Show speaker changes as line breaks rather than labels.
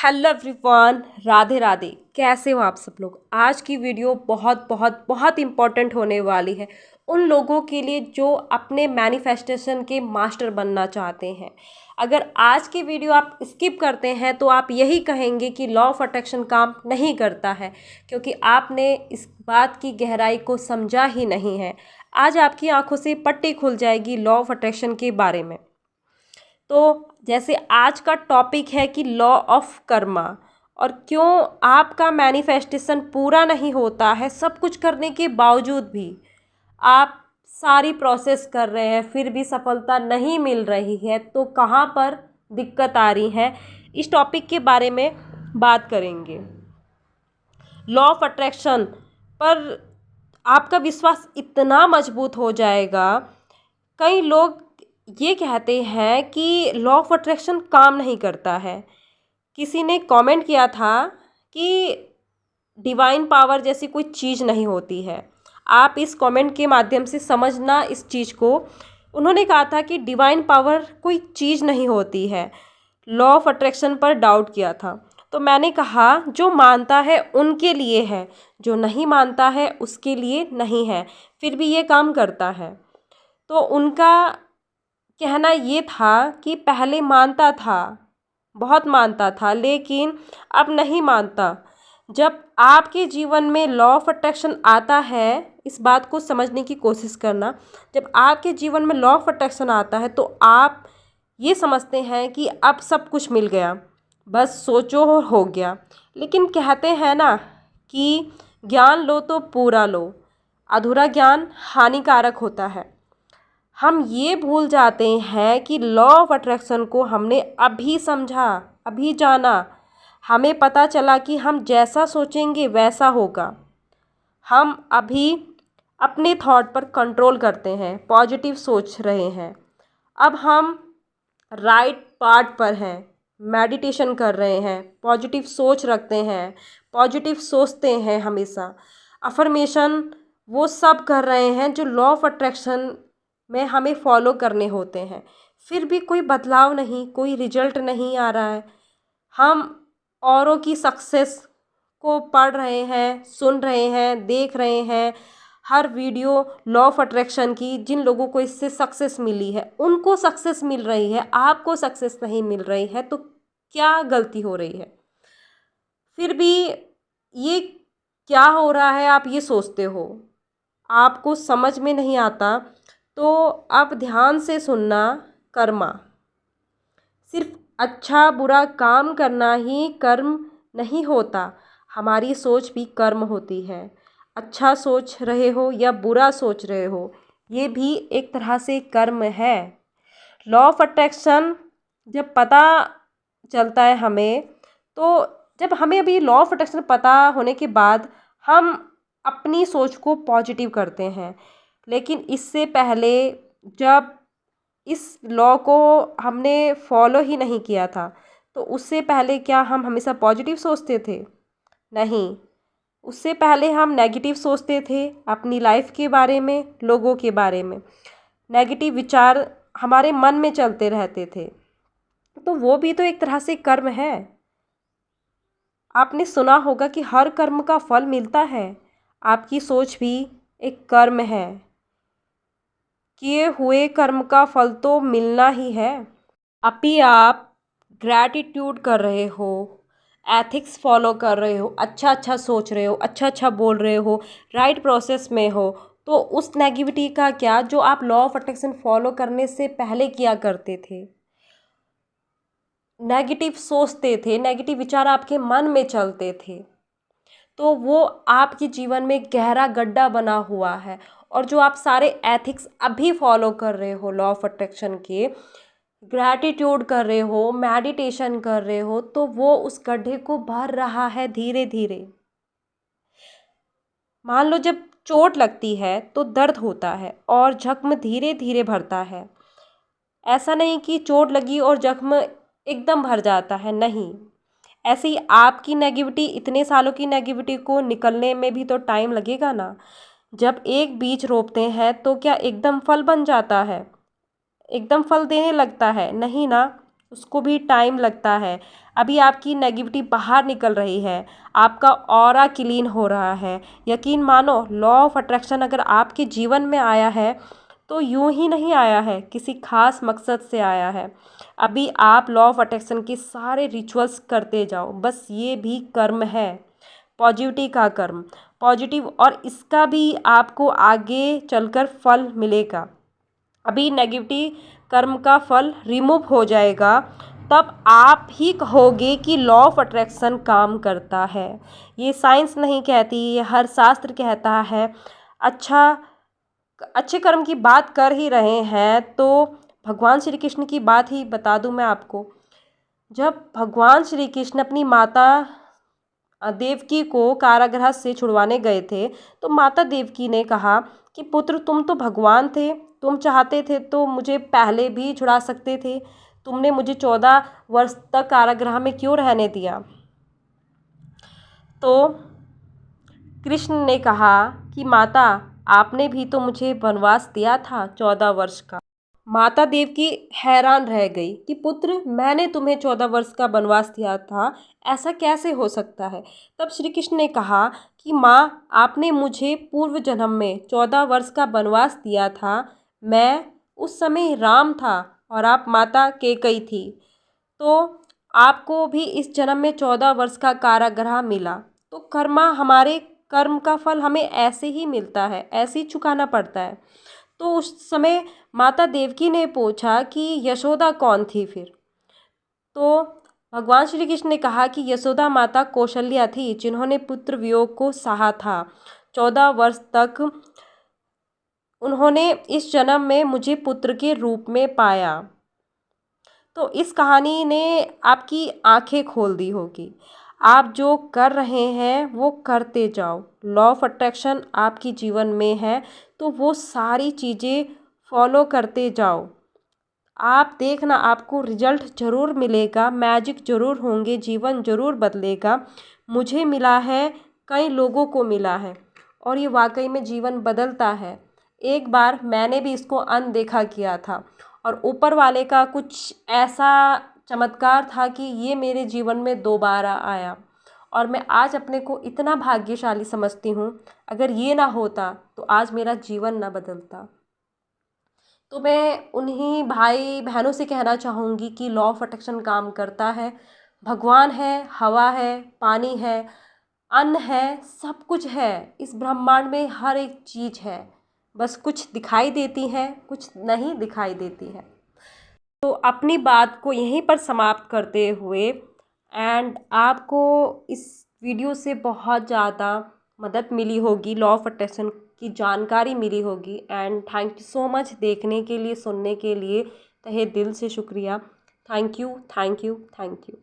Hello everyone, Radhe Radhe. कैसे हो आप सब लोग। आज की वीडियो बहुत बहुत बहुत इम्पोर्टेंट होने वाली है उन लोगों के लिए जो अपने मैनिफेस्टेशन के मास्टर बनना चाहते हैं। अगर आज की वीडियो आप स्किप करते हैं तो आप यही कहेंगे कि लॉ ऑफ अट्रैक्शन काम नहीं करता है, क्योंकि आपने इस बात की गहराई को समझा ही नहीं है। आज आपकी आंखों से पट्टी खुल जाएगी लॉ ऑफ अट्रैक्शन के बारे में। तो जैसे आज का टॉपिक है कि लॉ ऑफ कर्मा, और क्यों आपका मैनिफेस्टेशन पूरा नहीं होता है। सब कुछ करने के बावजूद भी आप सारी प्रोसेस कर रहे हैं फिर भी सफलता नहीं मिल रही है, तो कहाँ पर दिक्कत आ रही है, इस टॉपिक के बारे में बात करेंगे। लॉ ऑफ अट्रैक्शन पर आपका विश्वास इतना मजबूत हो जाएगा। कई लोग ये कहते हैं कि लॉ ऑफ अट्रैक्शन काम नहीं करता है। किसी ने कमेंट किया था कि डिवाइन पावर जैसी कोई चीज़ नहीं होती है। आप इस कमेंट के माध्यम से समझना इस चीज़ को। उन्होंने कहा था कि डिवाइन पावर कोई चीज़ नहीं होती है। लॉ ऑफ अट्रैक्शन पर डाउट किया था। तो मैंने कहा जो मानता है उनके लिए है, जो नहीं मानता है उसके लिए नहीं है, फिर भी ये काम करता है। तो उनका कहना ये था कि पहले मानता था, बहुत मानता था, लेकिन अब नहीं मानता। जब आपके जीवन में लॉ ऑफ अट्रैक्शन आता है, इस बात को समझने की कोशिश करना। जब आपके जीवन में लॉ ऑफ अट्रैक्शन आता है तो आप ये समझते हैं कि अब सब कुछ मिल गया, बस सोचो हो गया। लेकिन कहते हैं ना कि ज्ञान लो तो पूरा लो, अधूरा ज्ञान हानिकारक होता है। हम ये भूल जाते हैं कि लॉ ऑफ अट्रैक्शन को हमने अभी समझा, अभी जाना। हमें पता चला कि हम जैसा सोचेंगे वैसा होगा। हम अभी अपने थॉट पर कंट्रोल करते हैं, पॉजिटिव सोच रहे हैं। अब हम राइट पार्ट पर हैं, मेडिटेशन कर रहे हैं, पॉजिटिव सोच रखते हैं, पॉजिटिव सोचते हैं हमेशा। अफर्मेशन वो सब कर रहे हैं जो लॉ ऑफ अट्रैक्शन में हमें फॉलो करने होते हैं। फिर भी कोई बदलाव नहीं, कोई रिजल्ट नहीं आ रहा है। हम औरों की सक्सेस को पढ़ रहे हैं, सुन रहे हैं, देख रहे हैं। हर वीडियो लॉ ऑफ अट्रैक्शन की, जिन लोगों को इससे सक्सेस मिली है उनको सक्सेस मिल रही है, आपको सक्सेस नहीं मिल रही है, तो क्या गलती हो रही है। फिर भी ये क्या हो रहा है आप ये सोचते हो, आपको समझ में नहीं आता। तो अब ध्यान से सुनना। कर्मा सिर्फ अच्छा बुरा काम करना ही कर्म नहीं होता, हमारी सोच भी कर्म होती है। अच्छा सोच रहे हो या बुरा सोच रहे हो, ये भी एक तरह से कर्म है। लॉ ऑफ अट्रैक्शन जब पता चलता है हमें, तो जब हमें अभी लॉ ऑफ अट्रैक्शन पता होने के बाद हम अपनी सोच को पॉजिटिव करते हैं। लेकिन इससे पहले जब इस लॉ को हमने फॉलो ही नहीं किया था, तो उससे पहले क्या हम हमेशा पॉजिटिव सोचते थे? नहीं, उससे पहले हम नेगेटिव सोचते थे अपनी लाइफ के बारे में, लोगों के बारे में। नेगेटिव विचार हमारे मन में चलते रहते थे, तो वो भी तो एक तरह से कर्म है। आपने सुना होगा कि हर कर्म का फल मिलता है। आपकी सोच भी एक कर्म है, किए हुए कर्म का फल तो मिलना ही है। अभी आप ग्रैटिट्यूड कर रहे हो, एथिक्स फॉलो कर रहे हो, अच्छा अच्छा सोच रहे हो, अच्छा अच्छा बोल रहे हो, राइट प्रोसेस में हो, तो उस नेगेटिविटी का क्या जो आप लॉ ऑफ अट्रैक्शन फॉलो करने से पहले किया करते थे। नेगेटिव सोचते थे, नेगेटिव विचार आपके मन में चलते थे, तो वो आपके जीवन में गहरा गड्ढा बना हुआ है। और जो आप सारे एथिक्स अभी फॉलो कर रहे हो लॉ ऑफ अट्रैक्शन के, ग्रैटिट्यूड कर रहे हो, मेडिटेशन कर रहे हो, तो वो उस गड्ढे को भर रहा है धीरे धीरे। मान लो जब चोट लगती है तो दर्द होता है और जख्म धीरे धीरे भरता है। ऐसा नहीं कि चोट लगी और जख्म एकदम भर जाता है, नहीं। ऐसे ही आपकी नेगेटिविटी, इतने सालों की नेगेटिविटी को निकलने में भी तो टाइम लगेगा ना। जब एक बीज रोपते हैं तो क्या एकदम फल बन जाता है, एकदम फल देने लगता है? नहीं ना। उसको भी टाइम लगता है। अभी आपकी नेगेटिविटी बाहर निकल रही है, आपका ऑरा क्लीन हो रहा है। यकीन मानो, लॉ ऑफ अट्रैक्शन अगर आपके जीवन में आया है तो यूं ही नहीं आया है, किसी खास मकसद से आया है। अभी आप लॉ ऑफ अट्रैक्शन के सारे रिचुअल्स करते जाओ, बस ये भी कर्म है, पॉजिटिविटी का कर्म, पॉजिटिव, और इसका भी आपको आगे चलकर फल मिलेगा। अभी नेगेटिविटी कर्म का फल रिमूव हो जाएगा, तब आप ही कहोगे कि लॉ ऑफ अट्रैक्शन काम करता है। ये साइंस नहीं कहती, ये हर शास्त्र कहता है। अच्छे कर्म की बात कर ही रहे हैं तो भगवान श्री कृष्ण की बात ही बता दूं मैं आपको। जब भगवान श्री कृष्ण अपनी माता देवकी को कारागृह से छुड़वाने गए थे, तो माता देवकी ने कहा कि पुत्र, तुम तो भगवान थे, तुम चाहते थे तो मुझे पहले भी छुड़ा सकते थे, तुमने मुझे 14 वर्ष तक कारागृह में क्यों रहने दिया। तो कृष्ण ने कहा कि माता, आपने भी तो मुझे वनवास दिया था 14 वर्ष का। माता देवकी हैरान रह गई कि पुत्र, मैंने तुम्हें 14 वर्ष का वनवास दिया था, ऐसा कैसे हो सकता है। तब श्री कृष्ण ने कहा कि माँ, आपने मुझे पूर्व जन्म में 14 वर्ष का वनवास दिया था। मैं उस समय राम था और आप माता कैकेयी थी, तो आपको भी इस जन्म में 14 वर्ष का कारागृह मिला। तो हमारे कर्म का फल हमें ऐसे ही मिलता है, ऐसे ही चुकाना पड़ता है। तो उस समय माता देवकी ने पूछा कि यशोदा कौन थी फिर। तो भगवान श्री कृष्ण ने कहा कि यशोदा माता कौशल्या थी, जिन्होंने पुत्र वियोग को सहा था 14 वर्ष तक। उन्होंने इस जन्म में मुझे पुत्र के रूप में पाया। तो इस कहानी ने आपकी आंखें खोल दी होगी। आप जो कर रहे हैं वो करते जाओ। लॉ ऑफ अट्रैक्शन आपके जीवन में है तो वो सारी चीज़ें फॉलो करते जाओ। आप देखना, आपको रिजल्ट ज़रूर मिलेगा, मैजिक ज़रूर होंगे, जीवन ज़रूर बदलेगा। मुझे मिला है, कई लोगों को मिला है, और ये वाकई में जीवन बदलता है। एक बार मैंने भी इसको अनदेखा किया था और ऊपर वाले का कुछ ऐसा चमत्कार था कि ये मेरे जीवन में दोबारा आया, और मैं आज अपने को इतना भाग्यशाली समझती हूँ। अगर ये ना होता तो आज मेरा जीवन ना बदलता। तो मैं उन्हीं भाई बहनों से कहना चाहूँगी कि लॉ ऑफ अट्रैक्शन काम करता है। भगवान है, हवा है, पानी है, अन्न है, सब कुछ है। इस ब्रह्मांड में हर एक चीज़ है, बस कुछ दिखाई देती है, कुछ नहीं दिखाई देती है। तो अपनी बात को यहीं पर समाप्त करते हुए, एंड आपको इस वीडियो से बहुत ज़्यादा मदद मिली होगी, लॉ ऑफ अट्रैक्शन की जानकारी मिली होगी। And thank you so much देखने के लिए, सुनने के लिए, तहे दिल से शुक्रिया। Thank you, thank you, thank you.